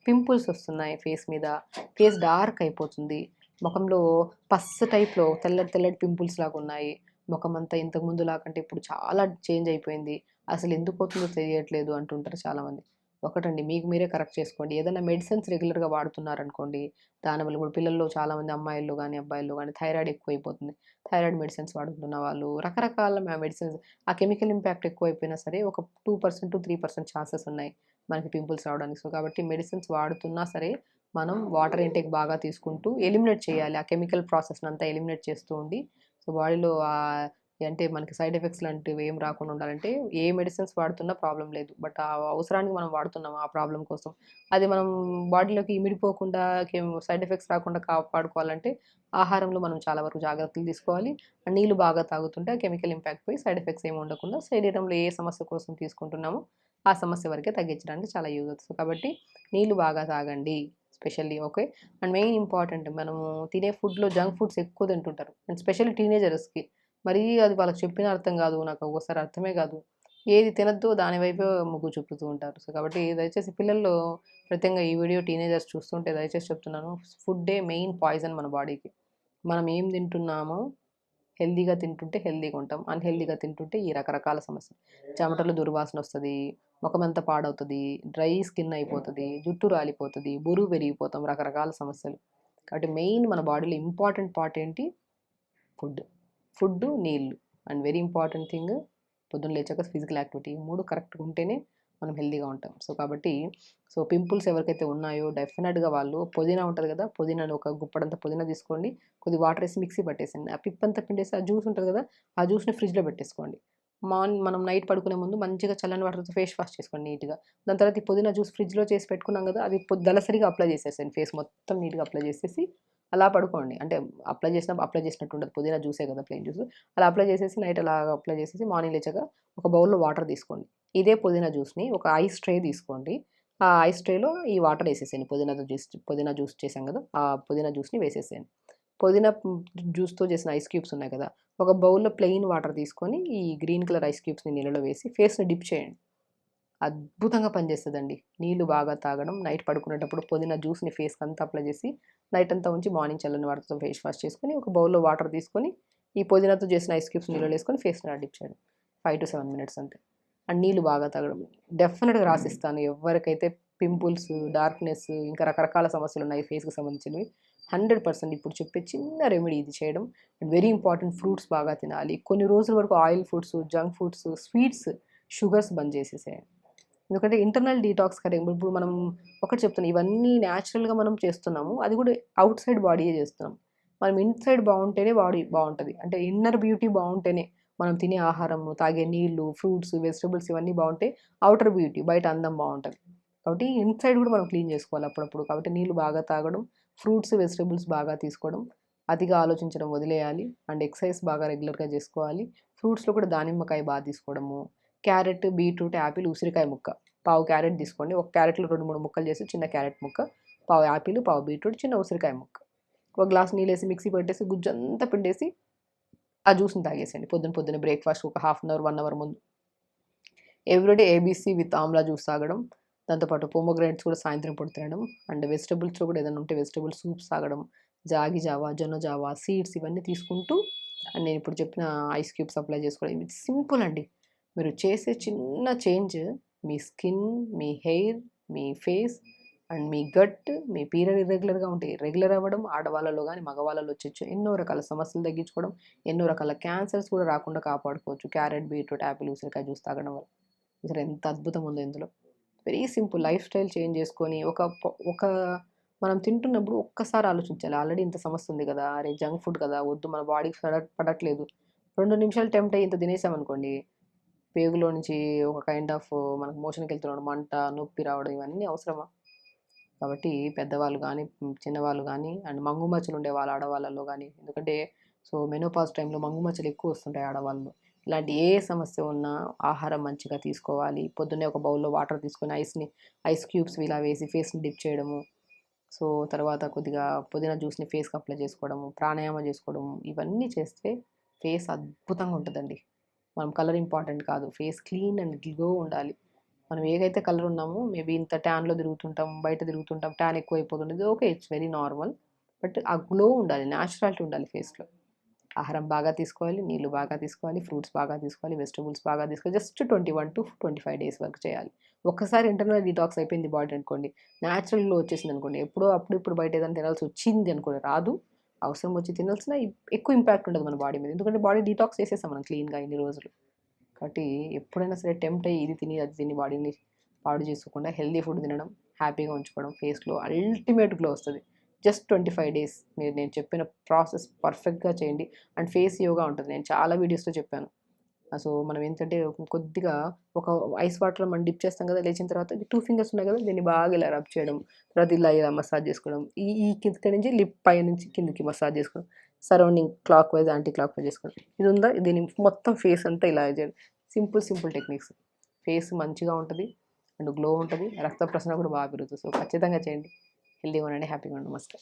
Pimples వస్తున్నాయి face మీద, face dark అయిపోతుంది, ముఖంలో పస్ టైప్‌లో తెల్లటి తెల్లటి పింపుల్స్ లాగా ఉన్నాయి. ముఖం అంతా ఇంతకు ముందులాకంటే ఇప్పుడు చాలా చేంజ్ అయిపోయింది. అసలు ఎందుకవుతుందో తెలియట్లేదు అంటుంటారు చాలామంది. ఒకటండి, మీకు మీరే కరెక్ట్ చేసుకోండి. ఏదైనా మెడిసిన్స్ రెగ్యులర్‌గా వాడుతున్నారనుకోండి, దానివల్ల ఇప్పుడు పిల్లల్లో చాలామంది అమ్మాయిల్లో గానీ, అబ్బాయిల్లో గానీ థైరాయిడ్ ఎక్కువైపోతుంది. థైరాయిడ్ మెడిసిన్స్ వాడుతున్న వాళ్ళు రకరకాల మెడిసిన్స్, ఆ కెమికల్ ఇంపాక్ట్ ఎక్కువైపోయినా సరే ఒక 2%-3% ఛాన్సెస్ ఉన్నాయి మనకి పింపుల్స్ రావడానికి. సో, కాబట్టి మెడిసిన్స్ వాడుతున్నా సరే మనం వాటర్ ఇంటేక్ బాగా తీసుకుంటూ ఎలిమినేట్ చేయాలి. ఆ కెమికల్ ప్రాసెస్‌నంతా ఎలిమినేట్ చేస్తూ ఉండి, సో, బాడీలో అంటే మనకి సైడ్ ఎఫెక్ట్స్ లాంటివి ఏం రాకుండా ఉండాలంటే ఏ మెడిసిన్స్ వాడుతున్నా ప్రాబ్లమ్ లేదు. బట్ ఆ అవసరానికి మనం వాడుతున్నాం ఆ ప్రాబ్లమ్ కోసం. అది మనం బాడీలోకి ఇమిడిపోకుండా సైడ్ ఎఫెక్ట్స్ రాకుండా కాపాడుకోవాలంటే ఆహారంలో మనం చాలా వరకు జాగ్రత్తలు తీసుకోవాలి. నీళ్ళు బాగా తాగుతుంటే ఆ కెమికల్ ఇంపాక్ట్ పోయి సైడ్ ఎఫెక్ట్స్ ఏమి ఉండకుండా శరీరంలో ఏ సమస్య కోసం తీసుకుంటున్నామో ఆ సమస్య వరకే తగ్గించడానికి చాలా యూజ్ అవుతుంది. కాబట్టి నీళ్ళు బాగా తాగండి specially. Okay. And main important, మనము తినే ఫుడ్‌లో జంక్ ఫుడ్స్ ఎక్కువ తింటుంటారు. అండ్ స్పెషల్లీ టీనేజర్స్‌కి. మరీ అది వాళ్ళకి చెప్పినా అర్థం కాదు. నాకు ఒక్కోసారి అర్థమే కాదు. ఏది తినొద్దో దాని వైపే మొగ్గు చూపుతూ ఉంటారు. సో, కాబట్టి దయచేసి పిల్లల్లో ప్రత్యేకంగా ఈ వీడియో టీనేజర్స్ చూస్తుంటే దయచేసి చెప్తున్నాను. ఫుడ్డే మెయిన్ పాయిజన్ మన బాడీకి. మనం ఏం తింటున్నామో హెల్తీగా తింటుంటే హెల్తీగా ఉంటాం. అన్‌హెల్తీగా తింటుంటే ఈ రకరకాల సమస్యలు. చెమటలు దుర్వాసనొస్తది, ముఖమంతా పాడవుతది, డ్రై స్కిన్ అయిపోతది, జుట్టు రాలిపోతది, బురువు పెరిగిపోతాం, రకరకాల సమస్యలు. కాబట్టి మెయిన్ మన బాడీలో ఇంపార్టెంట్ పార్ట్ ఏంటి? ఫుడ్. ఫుడ్డు, నీళ్ళు. అండ్ వెరీ ఇంపార్టెంట్ థింగ్ పొద్దున్న లేచాక ఫిజికల్ యాక్టివిటీ. ఈ 3 కరెక్ట్‌గా ఉంటేనే మనం హెల్తీగా ఉంటాం. సో, కాబట్టి పింపుల్స్ ఎవరికైతే ఉన్నాయో డెఫినెట్‌గా వాళ్ళు పుదీనా ఉంటది కదా! పుదీనాని ఒక గుప్పడంత పుదీనా తీసుకోండి. కొద్దిగా వాటర్ ఏసి మిక్సీ పట్టేసేయండి. ఆ పిప్పంతా పిండేసి ఆ జ్యూస్ ఉంటది కదా! ఆ జ్యూస్‌ని ఫ్రిడ్జ్‌లో పెట్టేసుకోండి. మనం నైట్ పడుకునే ముందు మంచిగా చల్లని వాటర్‌తో ఫేస్ వాష్ చేసుకోండి నీట్‌గా. దాని తర్వాత ఈ పుదీనా జ్యూస్ ఫ్రిడ్జ్‌లో చేసి పెట్టుకున్నాం కదా! అది దళసరిగా అప్లై చేసేసేయండి. ఫేస్ మొత్తం నీట్‌గా అప్లై చేసేసి అలా పడుకోండి. అంటే అప్లై చేసినట్టు ఉండదు. పుదీనా జ్యూసే కదా! Plain juice. అలా అప్లై చేసేసి నైట్ అలాగా అప్లై చేసేసి మార్నింగ్ లేచాక ఒక బౌల్‌లో వాటర్ తీసుకోండి. ఇదే పుదీనా జ్యూస్‌ని ఒక ఐస్ ట్రే తీసుకోండి. ఆ ఐస్ ట్రేలో ఈ వాటర్ ఏసేసేయండి. పుదీనా జ్యూస్ చేసాం కదా! ఆ పుదీనా జ్యూస్‌ని వేసేసేయండి. పుదీనా జ్యూస్‌తో చేసిన ఐస్ క్యూబ్స్ ఉన్నాయి కదా! ఒక బౌల్‌లో ప్లెయిన్ వాటర్ తీసుకొని ఈ గ్రీన్ కలర్ ఐస్ క్యూబ్స్‌ని నీళ్ళలో వేసి ఫేస్‌ని డిప్ చేయండి. అద్భుతంగా పనిచేస్తదండి. నీళ్ళు బాగా తాగడం, నైట్ పడుకునేటప్పుడు పుదీనా జ్యూస్‌ని ఫేస్‌కంతా అప్లై చేసి, నైట్ అంతా ఉంచి మార్నింగ్ చల్లని వాటర్‌తో ఫేస్ వాష్ చేసుకొని, ఒక బౌల్‌లో వాటర్ తీసుకొని, ఈ పుదీనాతో చేసిన ఐస్ క్యూబ్స్ నీళ్ళలో ఏసుకొని ఫేస్‌ని అలా డిప్ చేయడం. 5-7 మినిట్స్ అంతే. అండ్ నీళ్ళు బాగా తాగడం. డెఫినిట్‌గా రాసిస్తాను. ఎవ్వరికైతే పింపుల్స్, డార్క్‌నెస్ ఇంకా రకరకాల సమస్యలున్నాయి ఫేస్‌కి సంబంధించినవి. 100% ఇప్పుడు చెప్పే చిన్న రెమెడీ ఇది చేయడం. అండ్ వెరీ ఇంపార్టెంట్, ఫ్రూట్స్ బాగా తినాలి. కొన్ని రోజుల వరకు oil foods, junk foods, sweets, sugars బంద్ చేసేసేయండి. ఎందుకంటే ఇంటర్నల్ డీటాక్స్ కదా! ఇప్పుడు మనం ఒకటి చెప్తున్నా, ఇవన్నీ న్యాచురల్‌గా మనం చేస్తున్నాము. అది కూడా ఔట్ సైడ్ బాడీయే చేస్తున్నాం. మనం ఇన్‌సైడ్ బావుంటేనే బాడీ బావుంటది. అంటే ఇన్నర్ బ్యూటీ బావుంటేనే మనం తినే ఆహారము, తాగే నీళ్ళు, ఫ్రూట్స్, వెజిటబుల్స్ ఇవన్నీ బావుంటే ఔటర్ బ్యూటీ బయట అందం బావుంటది. కాబట్టి ఇన్‌సైడ్ కూడా మనం క్లీన్ చేసుకోవాలి అప్పుడప్పుడు. కాబట్టి నీళ్ళు బాగా తాగడం, ఫ్రూట్స్, వెజిటబుల్స్ బాగా తీసుకోవడం, అతిగా ఆలోచించడం వదిలేయాలి. అండ్ ఎక్సర్సైజ్ బాగా రెగ్యులర్‌గా చేసుకోవాలి. ఫ్రూట్స్‌లో కూడా దానిమ్మకాయ తీసుకోవడము, క్యారెట్, బీట్రూట్, యాపిల్, ఉసిరికాయ ముక్క. పావు క్యారెట్ తీసుకోండి. ఒక క్యారెట్‌లో 2, 3 ముక్కలు చేసి చిన్న క్యారెట్ ముక్క, పావు యాపిల్, పావు బీట్రూట్, చిన్న ఉసిరికాయ ముక్క. ఒక గ్లాస్ నీళ్ళేసి మిక్సీ పట్టేసి గుజ్జంతా పిండేసి ఆ జ్యూస్‌ని తాగేసేయండి. పొద్దున్నే బ్రేక్‌ఫాస్ట్ ఒక హాఫ్ అన్ అవర్, 1 అవర్ ముందు. Everyday ABC with Amla juice తాగడం. దాంతో పాటు పోమోగ్రానేట్స్ కూడా సాయంత్రం పూట తినడం. అండ్ వెజిటబుల్స్‌లో కూడా ఏదైనా ఉంటే వెజిటబుల్ సూప్స్ తాగడం. జాగి జావా, జొన్న జావా, సీడ్స్ ఇవన్నీ తీసుకుంటూ అండ్ నేనిప్పుడు చెప్పిన ఐస్ క్యూబ్స్ అప్లై చేసుకోవడం. ఇది సింపుల్ అండి. మీరు చేసే చిన్న చేంజ్ మీ స్కిన్, మీ హెయిర్, మీ ఫేస్ అండ్ మీ గట్, మీ పీరియడ్ ఇర్రెగ్యులర్‌గా ఉంటే రెగ్యులర్ అవ్వడం, ఆడవాళ్ళలో గాని, మగవాళ్ళలో వచ్చే ఎన్నో రకాల సమస్యలు తగ్గించుకోవడం, ఎన్నో రకాల క్యాన్సర్స్ కూడా రాకుండా కాపాడుకోవచ్చు. క్యారెట్, బీట్రూట్, యాపిల్, ఉసిరికాయ జ్యూస్ తాగడం వల్ల. అసలు ఎంత అద్భుతం ఉందో ఇందులో. Very simple life style change చేసుకొని ఒక మనం తింటున్నప్పుడు ఒక్కసారి ఆలోచించాలి. ఆల్రెడీ ఇంత సమస్య ఉంది కదా! అరే! జంక్ ఫుడ్ కదా! వద్దు, మన బాడీకి పడట్లేదు. 2 నిమిషాలు టెంప్ట్ అయ్యి ఇంత తినేసామనుకోండి, పేగులో నుంచి ఒక కైండ్ ఆఫ్ మనకు మోషన్‌కెళ్తున్నప్పుడు మంట, నొప్పి రావడం ఇవన్నీ అవసరమా? కాబట్టి పెద్దవాళ్ళు గానీ, చిన్నవాళ్ళు గానీ అండ్ మంగు ఉండే వాళ్ళ ఆడవాళ్ళలో గానీ, ఎందుకంటే మెనోపాజ్ టైంలో మంగు మచ్చలు ఎక్కువ వస్తుంటాయి ఆడవాళ్ళలో. ఇలాంటి ఏ సమస్య ఉన్నా ఆహారం మంచిగా తీసుకోవాలి. పొద్దున్నే ఒక బౌల్‌లో వాటర్ తీసుకొని ఐస్ క్యూబ్స్ ఇలా వేసి ఫేస్‌ని డిప్ చేయడము. తర్వాత కొద్దిగా పుదీనా జ్యూస్‌ని ఫేస్‌కి అప్లై చేసుకోవడము, ప్రాణాయామం చేసుకోవడము, ఇవన్నీ చేస్తే ఫేస్ అద్భుతంగా ఉంటదండి. మనం కలర్ ఇంపార్టెంట్ కాదు. ఫేస్ క్లీన్ అండ్ గ్లో ఉండాలి. మనం ఏదైతే కలర్ ఉన్నామో మేబీ ఇంత ట్యాన్‌లో తిరుగుతుంటాం, బయట తిరుగుతుంటాం, ట్యాన్ ఎక్కువైపోతుంటది. Okay. It's very normal. But ఆ గ్లో ఉండాలి. న్యాచురాలిటీ ఉండాలి ఫేస్‌లో. ఆహారం బాగా తీసుకోవాలి, నీళ్ళు బాగా తీసుకోవాలి, ఫ్రూట్స్ బాగా తీసుకోవాలి, వెజిటబుల్స్ బాగా తీసుకోవాలి. జస్ట్ 21-25 డేస్ వరకు చేయాలి. ఒక్కసారి ఇంటర్నల్ డీటాక్స్ అయిపోయింది బాడీ అనుకోండి, న్యాచురల్ గ్లో వచ్చేసిందనుకోండి, ఎప్పుడో అప్పుడు ఇప్పుడు బయట ఏదైనా తినాల్సొచ్చింది అనుకోండి, రాదు. అవసరం వచ్చి తినాల్సిన ఎక్కువ ఇంపాక్ట్ ఉండదు మన బాడీ మీద. ఎందుకంటే బాడీ డీటాక్స్ చేసేసాం మనం క్లీన్‌గా ఇన్ని రోజులు. కాబట్టి ఎప్పుడైనా సరే టెంప్ట్ అయ్యి ఇది తిని, అది తిని బాడీని పాడు చేసుకోకుండా హెల్తీ ఫుడ్ తినడం, హ్యాపీగా ఉంచుకోవడం, ఫేస్‌లో అల్టిమేట్ గ్లో వస్తది. జస్ట్ 25 డేస్ మీరు నేను చెప్పిన ప్రాసెస్ పర్ఫెక్ట్‌గా చేయండి. అండ్ ఫేస్ యోగా ఉంటది. నేను చాలా వీడియోస్‌లో చెప్పాను. సో, మనం ఏంటంటే కొద్దిగా ఒక ఐస్ వాటర్‌లో మనం డిప్ చేస్తాం కదా! లేచిన తర్వాత 2 ఫింగర్స్ ఉన్నాయి కదా! దీన్ని బాగా ఇలా రబ్ చేయడం. తర్వాత ఇలా మసాజ్ చేసుకోవడం. ఈ ఈ కింద నుంచి లిప్ పైనుంచి కిందకి మసాజ్ చేసుకోవడం. Surrounding clockwise, anti clockwise చేసుకోవడం. ఇది ఉందా? దీన్ని మొత్తం ఫేస్ అంతా ఇలా చేయడం. Simple techniques. ఫేస్ మంచిగా ఉంటది. అండ్ గ్లో ఉంటది. రక్త ప్రసరణ కూడా బాగా పెరుగుతది. సో, ఖచ్చితంగా చేయండి. హెల్తీగా ఉండండి. హ్యాపీగా ఉండండి. నమస్తే.